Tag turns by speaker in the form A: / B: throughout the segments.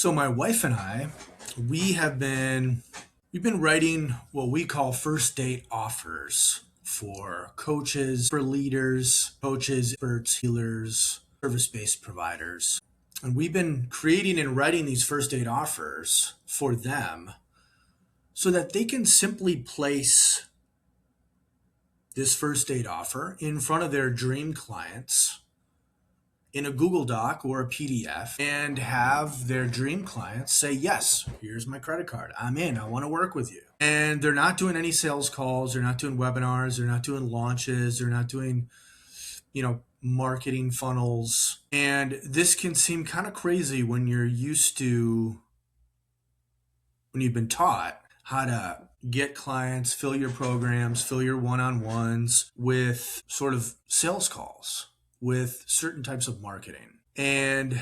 A: So my wife and I, we have been we've been writing what we call first date offers for coaches, for leaders, coaches, experts, healers, service-based providers. And we've been creating and writing these first date offers for them so that they can simply place this first date offer in front of their dream clients in a Google Doc or a PDF and have their dream clients say, yes, here's my credit card. I'm in. I want to work with you. And they're not doing any sales calls. They're not doing webinars. They're not doing launches. They're not doing, marketing funnels. And this can seem kind of crazy when when you've been taught how to get clients, fill your programs, fill your one-on-ones with sort of sales calls, with certain types of marketing. And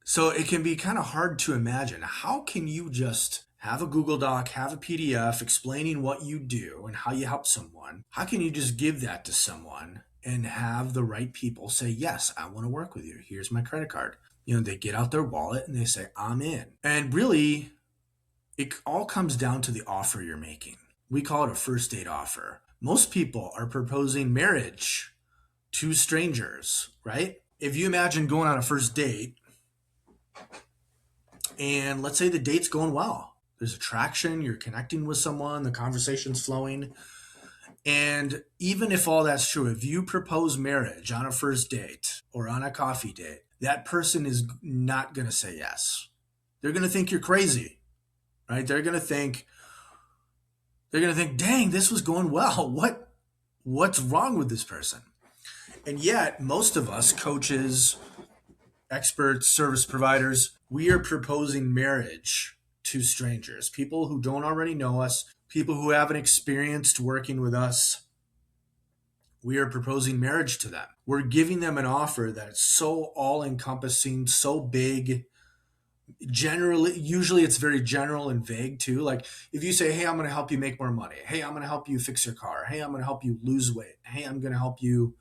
A: so it can be kind of hard to imagine, how can you just have a Google Doc, have a PDF explaining what you do and how you help someone? How can you just give that to someone and have the right people say, yes, I want to work with you. Here's my credit card. They get out their wallet and they say, I'm in. And really, it all comes down to the offer you're making. We call it a first date offer. Most people are proposing marriage to strangers, right? If you imagine going on a first date and let's say the date's going well, there's attraction, you're connecting with someone, the conversation's flowing. And even if all that's true, if you propose marriage on a first date or on a coffee date, that person is not going to say yes. They're going to think you're crazy, right? They're going to think, dang, this was going well. What's wrong with this person? And yet, most of us, coaches, experts, service providers, we are proposing marriage to strangers, people who don't already know us, people who haven't experienced working with us. We are proposing marriage to them. We're giving them an offer that is so all-encompassing, so big. Usually it's very general and vague too. Like if you say, hey, I'm going to help you make more money. Hey, I'm going to help you fix your car. Hey, I'm going to help you lose weight. Hey, I'm going to help you,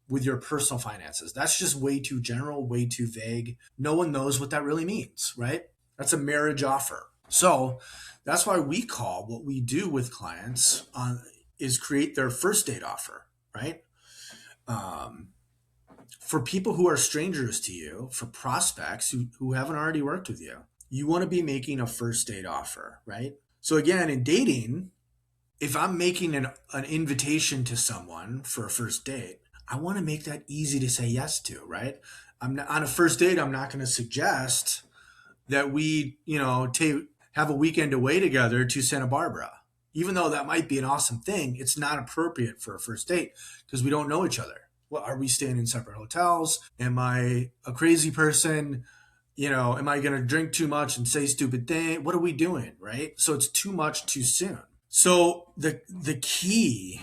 A: with your personal finances. That's just way too general, way too vague. No one knows what that really means, right? That's a marriage offer. So that's why we call what we do with clients is create their first date offer, right? For people who are strangers to you, for prospects who haven't already worked with you, you want to be making a first date offer, right? So again, in dating, if I'm making an invitation to someone for a first date, I want to make that easy to say yes to, right? On a first date, I'm not going to suggest that we, have a weekend away together to Santa Barbara. Even though that might be an awesome thing, it's not appropriate for a first date because we don't know each other. Well, are we staying in separate hotels? Am I a crazy person? Am I going to drink too much and say stupid things? What are we doing, right? So it's too much too soon. So the key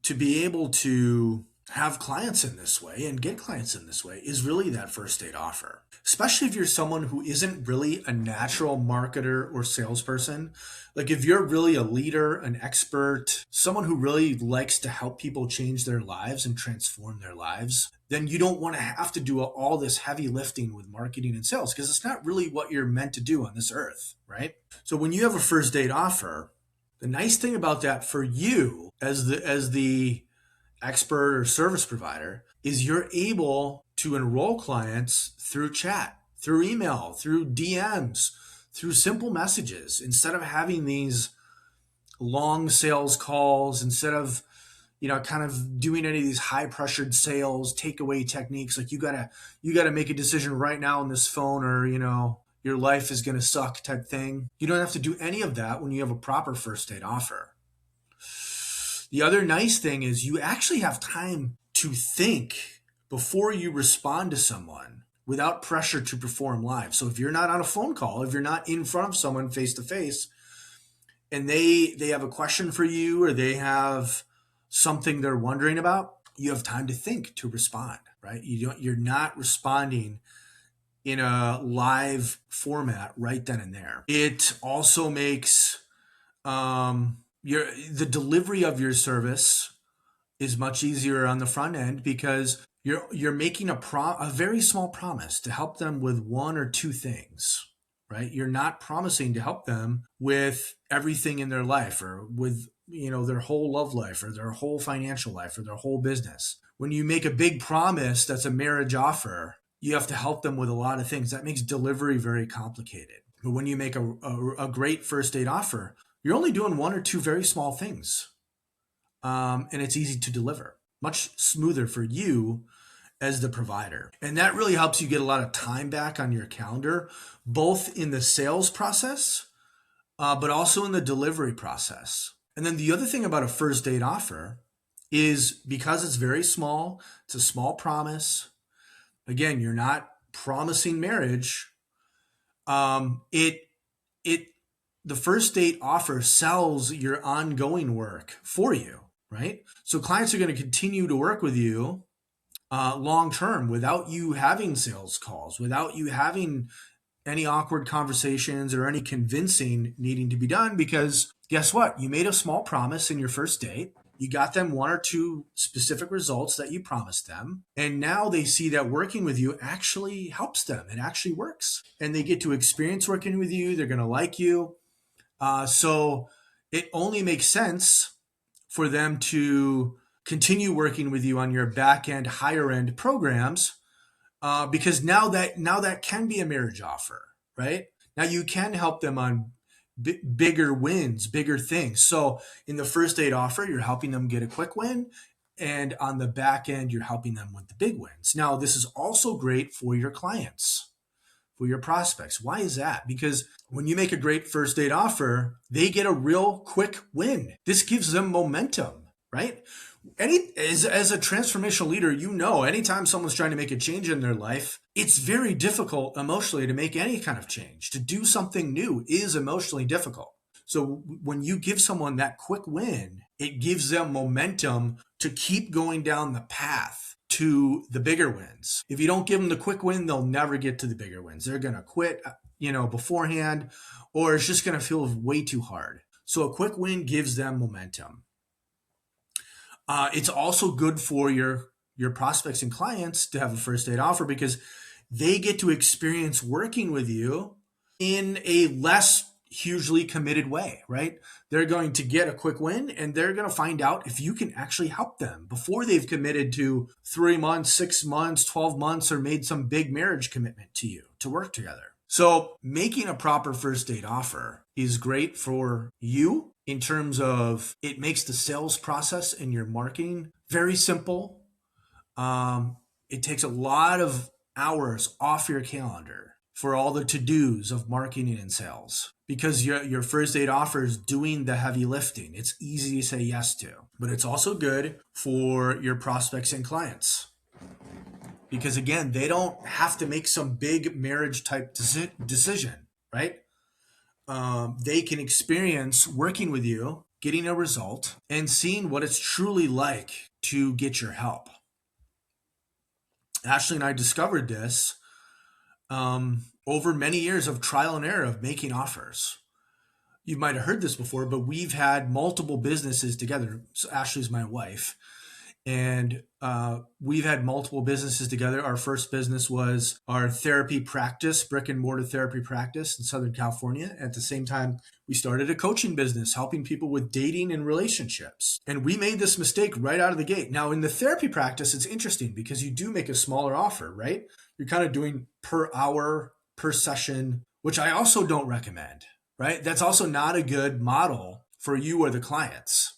A: to be able to have clients in this way and get clients in this way is really that first date offer. Especially if you're someone who isn't really a natural marketer or salesperson. Like if you're really a leader, an expert, someone who really likes to help people change their lives and transform their lives, then you don't want to have to do all this heavy lifting with marketing and sales because it's not really what you're meant to do on this earth, right? So when you have a first date offer, the nice thing about that for you as the expert or service provider is you're able to enroll clients through chat, through email, through DMs, through simple messages, instead of having these long sales calls, instead of kind of doing any of these high pressured sales takeaway techniques. Like you gotta make a decision right now on this phone, or your life is going to suck type thing. You don't have to do any of that when you have a proper first date offer. The other nice thing is you actually have time to think before you respond to someone without pressure to perform live. So if you're not on a phone call, if you're not in front of someone face to face, and they have a question for you or they have something they're wondering about, you have time to think to respond, right? You're not responding in a live format right then and there. It also makes the delivery of your service is much easier on the front end because You're making a very small promise to help them with one or two things, right? You're not promising to help them with everything in their life or with, their whole love life or their whole financial life or their whole business. When you make a big promise that's a marriage offer, you have to help them with a lot of things. That makes delivery very complicated. But when you make a great first date offer, you're only doing one or two very small things. And it's easy to deliver, much smoother for you as the provider. And that really helps you get a lot of time back on your calendar, both in the sales process, but also in the delivery process. And then the other thing about a first date offer is because it's very small, it's a small promise. Again, you're not promising marriage. The first date offer sells your ongoing work for you, right? So clients are going to continue to work with you long term without you having sales calls, without you having any awkward conversations or any convincing needing to be done, because guess what? You made a small promise in your first date. You got them one or two specific results that you promised them. And now they see that working with you actually helps them. It actually works. And they get to experience working with you. They're going to like you. So it only makes sense for them to continue working with you on your back end, higher end programs, because now that can be a marriage offer, right? Now you can help them on bigger wins, bigger things. So in the first date offer, you're helping them get a quick win. And on the back end, you're helping them with the big wins. Now, this is also great for your clients, for your prospects. Why is that? Because when you make a great first date offer, they get a real quick win. This gives them momentum, right? As a transformational leader, anytime someone's trying to make a change in their life, it's very difficult emotionally to make any kind of change. To do something new is emotionally difficult. So when you give someone that quick win, it gives them momentum to keep going down the path to the bigger wins. If you don't give them the quick win, they'll never get to the bigger wins. They're going to quit, beforehand, or it's just going to feel way too hard. So a quick win gives them momentum. It's also good for your prospects and clients to have a first date offer because they get to experience working with you in a less hugely committed way, right? They're going to get a quick win and they're going to find out if you can actually help them before they've committed to 3 months, 6 months, 12 months, or made some big marriage commitment to you to work together. So making a proper first date offer is great for you in terms of it makes the sales process and your marketing very simple. It takes a lot of hours off your calendar for all the to-dos of marketing and sales because your first date offer is doing the heavy lifting. It's easy to say yes to, but it's also good for your prospects and clients. Because again, they don't have to make some big marriage type decision, right? They can experience working with you, getting a result, and seeing what it's truly like to get your help. Ashley and I discovered this over many years of trial and error of making offers. You might have heard this before, but we've had multiple businesses together. So Ashley's my wife. And we've had multiple businesses together. Our first business was our therapy practice, brick and mortar therapy practice in Southern California. At the same time, we started a coaching business, helping people with dating and relationships. And we made this mistake right out of the gate. Now, in the therapy practice, it's interesting because you do make a smaller offer, right? You're kind of doing per hour, per session, which I also don't recommend, right? That's also not a good model for you or the clients.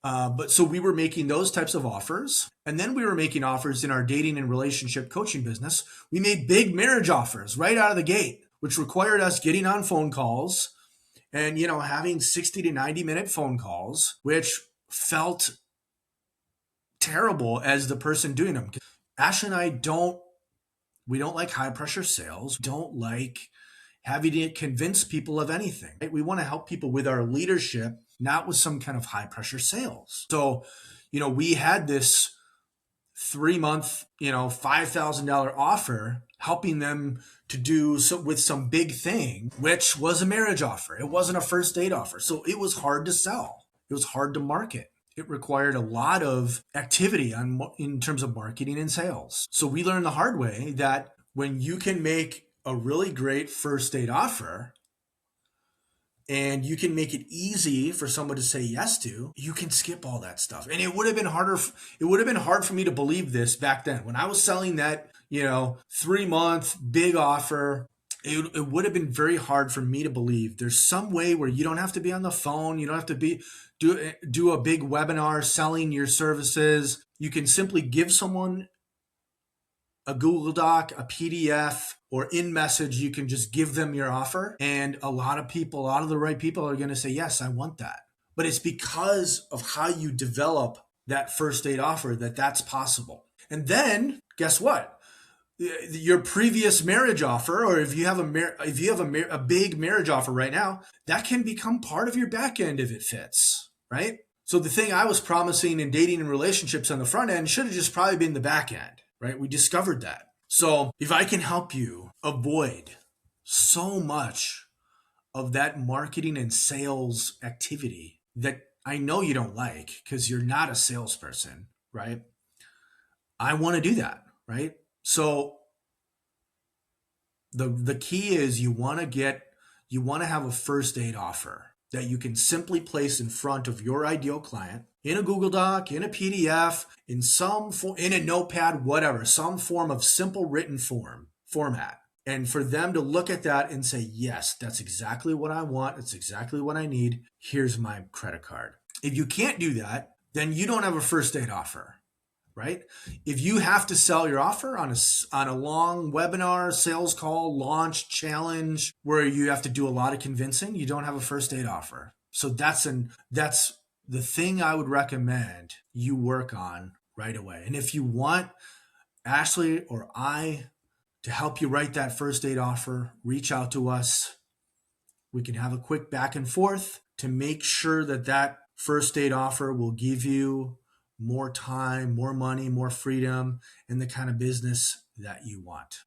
A: But so we were making those types of offers. And then we were making offers in our dating and relationship coaching business. We made big marriage offers right out of the gate, which required us getting on phone calls and, having 60 to 90 minute phone calls, which felt terrible as the person doing them. Ash and I we don't like high pressure sales. Don't like having to convince people of anything. Right? We want to help people with our leadership, not with some kind of high pressure sales. So, we had this 3-month, $5,000 offer helping them to do so with some big thing, which was a marriage offer. It wasn't a first date offer. So it was hard to sell. It was hard to market. it required a lot of activity in terms of marketing and sales. So we learned the hard way that when you can make a really great first date offer and you can make it easy for someone to say yes to, you can skip all that stuff. And it would have been hard for me to believe this back then. When I was selling that, 3-month big offer, it would have been very hard for me to believe there's some way where you don't have to be on the phone. You don't have to do a big webinar selling your services. You can simply give someone a Google Doc, a PDF, or in message, you can just give them your offer. And a lot of the right people are going to say, yes, I want that. But it's because of how you develop that first date offer that's possible. And then guess what? Your previous marriage offer, or if you have a big marriage offer right now, that can become part of your back end if it fits, right? So the thing I was promising in dating and relationships on the front end should have just probably been the back end, right? We discovered that. So if I can help you avoid so much of that marketing and sales activity that I know you don't like because you're not a salesperson, right? I want to do that, right? So the key is you want to have a first date offer that you can simply place in front of your ideal client in a Google Doc, in a PDF, in a notepad, whatever, some form of simple written format. And for them to look at that and say, yes, that's exactly what I want. It's exactly what I need. Here's my credit card. If you can't do that, then you don't have a first date offer, right? If you have to sell your offer on a long webinar, sales call, launch, challenge, where you have to do a lot of convincing, you don't have a first date offer. So that's the thing I would recommend you work on right away. And if you want Ashley or I to help you write that first date offer, reach out to us. We can have a quick back and forth to make sure that first date offer will give you more time, more money, more freedom, and the kind of business that you want.